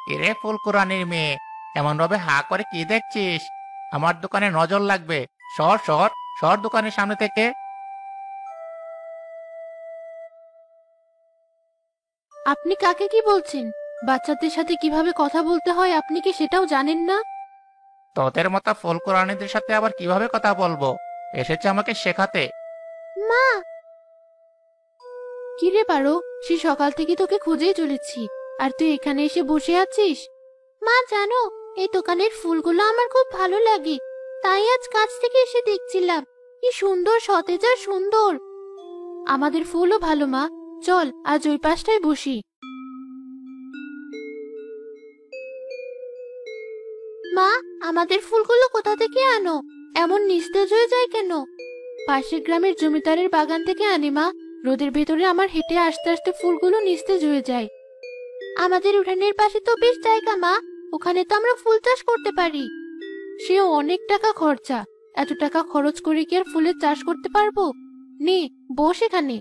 কিরে ফুলকুরানির মেয়ে, এমন ভাবে হা করে কি দেখছিস? আমার দোকানে নজর লাগবে। সর সর সর দোকানের সামনে থেকে। আপনি কাকে কি বলছেন? বাচ্চাদের সাথে কিভাবে কথা বলতে হয় আপনি কি সেটাও জানেন না? তোদের মতো ফুলকুরানিদের সাথে আবার কিভাবে কথা বলবো? এসেছে আমাকে শেখাতে। মা! কি রে পারো, সে সকাল থেকে তোকে খুঁজেই চলেছি, আর তুই এখানে এসে বসে আছিস? মা জানো, এই দোকানের ফুলগুলো আমার খুব ভালো লাগে, তাই আজ কাছ থেকে এসে দেখছিলাম। কি সুন্দর, সতেজ আর সুন্দর। আমাদের ফুলও ভালো মা, চল আজ ওই পাশটায় বসি। মা, আমাদের ফুলগুলো কোথা থেকে আনো? এমন নিস্তেজ হয়ে যায় কেন? পাশের গ্রামের জমিদারের বাগান থেকে আনি মা। রোদের ভেতরে আমার হেঁটে আসতে আসতে ফুলগুলো নিস্তেজ হয়ে যায়। আমাদের উঠানের পাশে তো বেশ জায়গা মা, ওখানে তো আমরা ফুল চাষ করতে পারি। সেও অনেক টাকা খরচা, এত টাকা খরচ করে কি আর ফুলের চাষ করতে পারবো? নে, বস এখানে।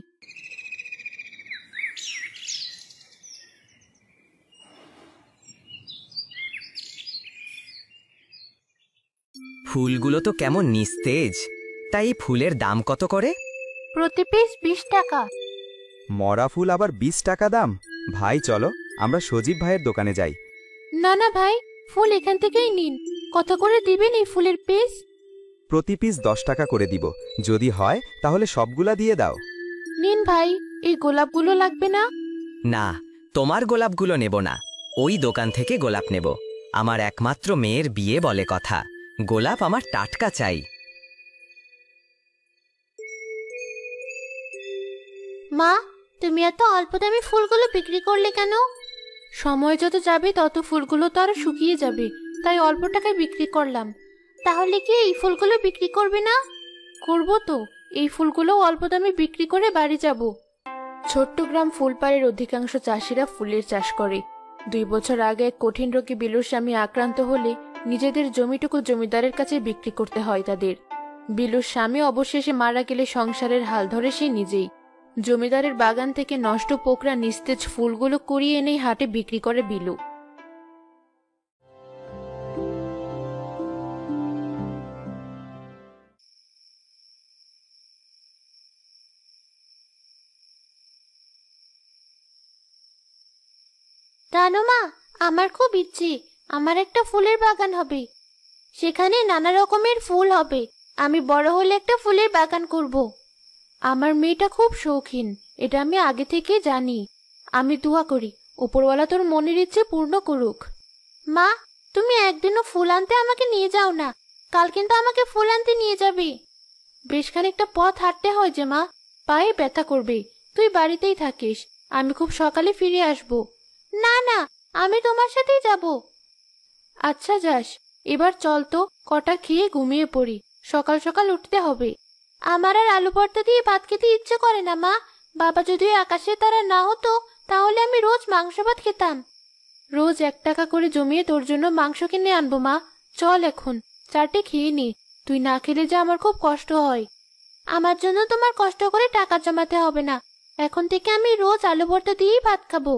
ফুলগুলো তো কেমন নিস্তেজ। তাই এই ফুলের দাম কত করে? প্রতি পিস 20 টাকা। মরা ফুল আবার 20 টাকা দাম? ভাই চলো, আমরা সজীব ভাইয়ের দোকানে যাই। না না ভাই, ফুল এখান থেকেই নিন। কত করে দিবেন এই ফুলের পিস? প্রতি পিস 10 টাকা করে দিব, যদি হয় তাহলে সবগুলা দিয়ে দাও। নিন ভাই, এই গোলাপগুলো লাগবে না? না, তোমার গোলাপগুলো নেব না, ওই দোকান থেকে গোলাপ নেব। আমার একমাত্র মেয়ের বিয়ে বলে কথা, গোলাপ আমার টাটকা চাই। মা, তুমি এত অল্প দামে ফুলগুলো বিক্রি করলে কেন? সময় যত যাবে তত ফুলগুলো তো আরো শুকিয়ে যাবে, তাই অল্প টাকায় বিক্রি করলাম। তাহলে কি এই ফুলগুলো বিক্রি করবে না? করব তো, এই ফুলগুলো অল্প দামে বিক্রি করে বাড়ি যাব। ছোট্ট গ্রাম ফুলপাড়ের অধিকাংশ চাষিরা ফুলের চাষ করে। 2 বছর আগে এক কঠিন রোগে বিলুর স্বামী আক্রান্ত হলে নিজেদের জমিটুকু জমিদারের কাছে বিক্রি করতে হয় তাদের। বিলুর স্বামী অবশেষে মারা গেলে সংসারের হাল ধরে সে নিজেই। জমিদারের বাগান থেকে নষ্ট পোকরা নিস্তেজ ফুলগুলো কুড়িয়ে এনেই হাটে বিক্রি করে বিলু। জানো মা, আমার খুব ইচ্ছে আমার একটা ফুলের বাগান হবে, সেখানে নানা রকমের ফুল হবে। আমি বড় হলে একটা ফুলের বাগান করব। আমার মেয়েটা খুব শৌখিন, এটা আমি আগে থেকে জানি। আমি দোয়া করি উপরওয়ালা তোর মনের ইচ্ছে পূর্ণ করুক। মা, তুমি একদিনও ফুল আনতে আমাকে নিয়ে যাও না, কাল কিন্তু আমাকে ফুল আনতে নিয়ে যাবে। বেশ খানিকটা পথ হাঁটতে হয় যে মা, পায়ে ব্যথা করবে। তুই বাড়িতেই থাকিস, আমি খুব সকালে ফিরে আসব। না না, আমি তোমার সাথেই যাব। আচ্ছা যাস, এবার চল তো, কটা খেয়ে ঘুমিয়ে পড়ি, সকাল সকাল উঠতে হবে। আমার আর আলু ভর্তা দিয়ে ভাত খেতে ইচ্ছে করে না মা। বাবা যদি আকাশে তারা না হতো তাহলে আমি রোজ মাংস ভাত খেতাম। রোজ 1 টাকা করে জমিয়ে তোর জন্য মাংস কিনে আনবো মা। চল এখন 4টে খেয়ে নি, তুই না খেলে যে আমার খুব কষ্ট হয়। আমার জন্য তোমার কষ্ট করে টাকা জমাতে হবে না, এখন থেকে আমি রোজ আলু ভর্তা দিয়েই ভাত খাবো।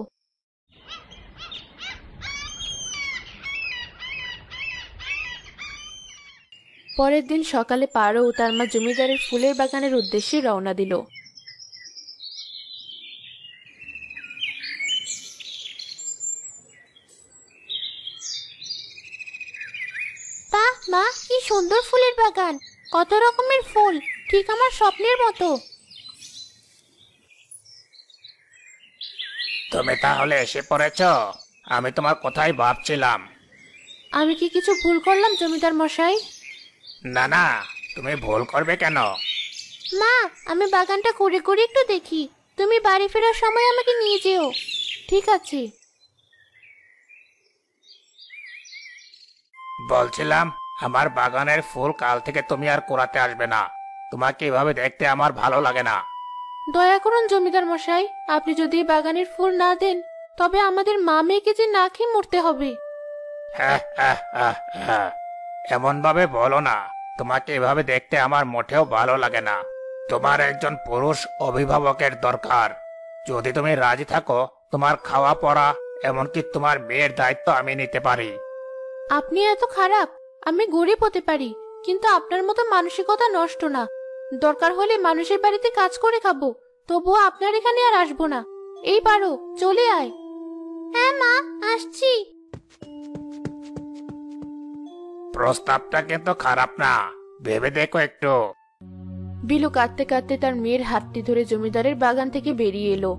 পরের দিন সকালে পারো ও তার মা জমিদারের ফুলের বাগানের উদ্দেশ্যে রওনা দিল। বাহ মা, কি সুন্দর ফুলের বাগান, কত রকমের ফুল, ঠিক আমার স্বপ্নের মতো। তুমি তাহলে এসে পড়েছ? আমি তোমার কথাই ভাবছিলাম। আমি কি কিছু ভুল করলাম জমিদার মশাই? না না, তুমি ভুল করবে কেন? মা, আমি বাগানটা ঘুরে ঘুরে একটু দেখি, তুমি বাড়ি ফেরার সময় আমাকে নিয়ে যেও। ঠিক আছে। বলছিলাম, আমার বাগানের ফুল কাল থেকে তুমি আর কুড়াতে আসবে না। তোমাকে এভাবে দেখতে আমার ভালো লাগে না। দয়া করুন জমিদার মশাই, আপনি যদি এই বাগানের ফুল না দেন তবে আমাদের মা মেয়েকে যে না খেয়ে মরতে হবে। এমন ভাবে বলো না, তোমাকে এভাবে দেখতে আমার মোটেও ভালো লাগে না। তোমার একজন পুরুষ অভিভাবকের দরকার। যদি তুমি রাজি থাকো, তোমার খাওয়া পড়া এমনকি তোমার মেয়ের দায়িত্ব আমি নিতে পারি। আপনি এত খারাপ? আমি গরিব হতে পারি, কিন্তু আপনার মতো মানসিকতা নষ্ট না। দরকার হলে মানুষের বাড়িতে কাজ করে খাবো, তবুও আপনার এখানে আর আসবো না। এই পারো, চলে আয়। হ্যাঁ মা, আসছি। প্রস্তাবটা কিন্তু খারাপ না, ভেবে দেখো একটু। বিলু কাঁদতে কাঁদতে তার মেয়ের হাতটি ধরে জমিদারের বাগান থেকে বেরিয়ে এলো।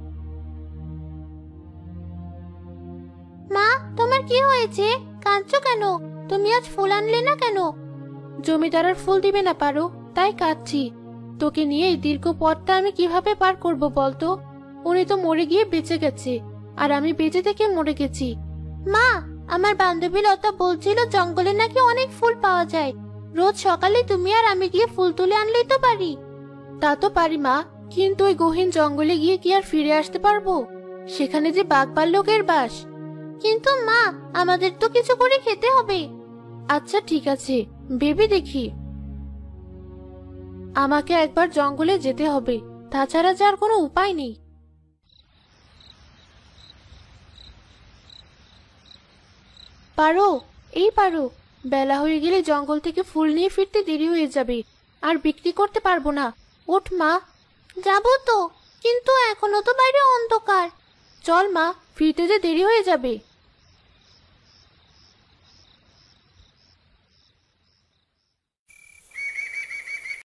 মা, তোমার কি হয়েছে? কাঁদছো কেন? তুমি আজ ফুল আনলে না কেন? জমিদার আর ফুল দিবে না পারো, তাই কাঁদছি। তোকে নিয়ে এই দীর্ঘ পথটা আমি কিভাবে পার করব বলতো? উনি তো মরে গিয়ে বেঁচে গেছে, আর আমি বেঁচে থেকে মরে গেছি। মা, আমার বান্ধবী লতা বলছিল জঙ্গলে নাকি অনেক ফুল পাওয়া যায়। রোজ সকালে তুমি আর আমি গিয়ে ফুল তুলে আনলেই তো পারি। তা তো পারি মা, কিন্তু ওই গহীন জঙ্গলে গিয়ে কি আর ফিরে আসতে পারবো? সেখানে যে বাঘ ভাল্লুকের বাস। কিন্তু মা, আমাদের তো কিছু করে খেতে হবে। আচ্ছা ঠিক আছে, ভেবে দেখি। আমাকে একবার জঙ্গলে যেতে হবে, তাছাড়া যার কোনো উপায় নেই। পারো, এই পারো, বেলা হয়ে গেলে জঙ্গল থেকে ফুল নিয়ে ফিরতে দেরি হয়ে যাবে, আর বিক্রি করতে পারবো না। ওঠ মা। যাবো তো, কিন্তু এখনো তো বাইরে অন্ধকার। চল মা, ফিরতে যে দেরি হয়ে যাবে।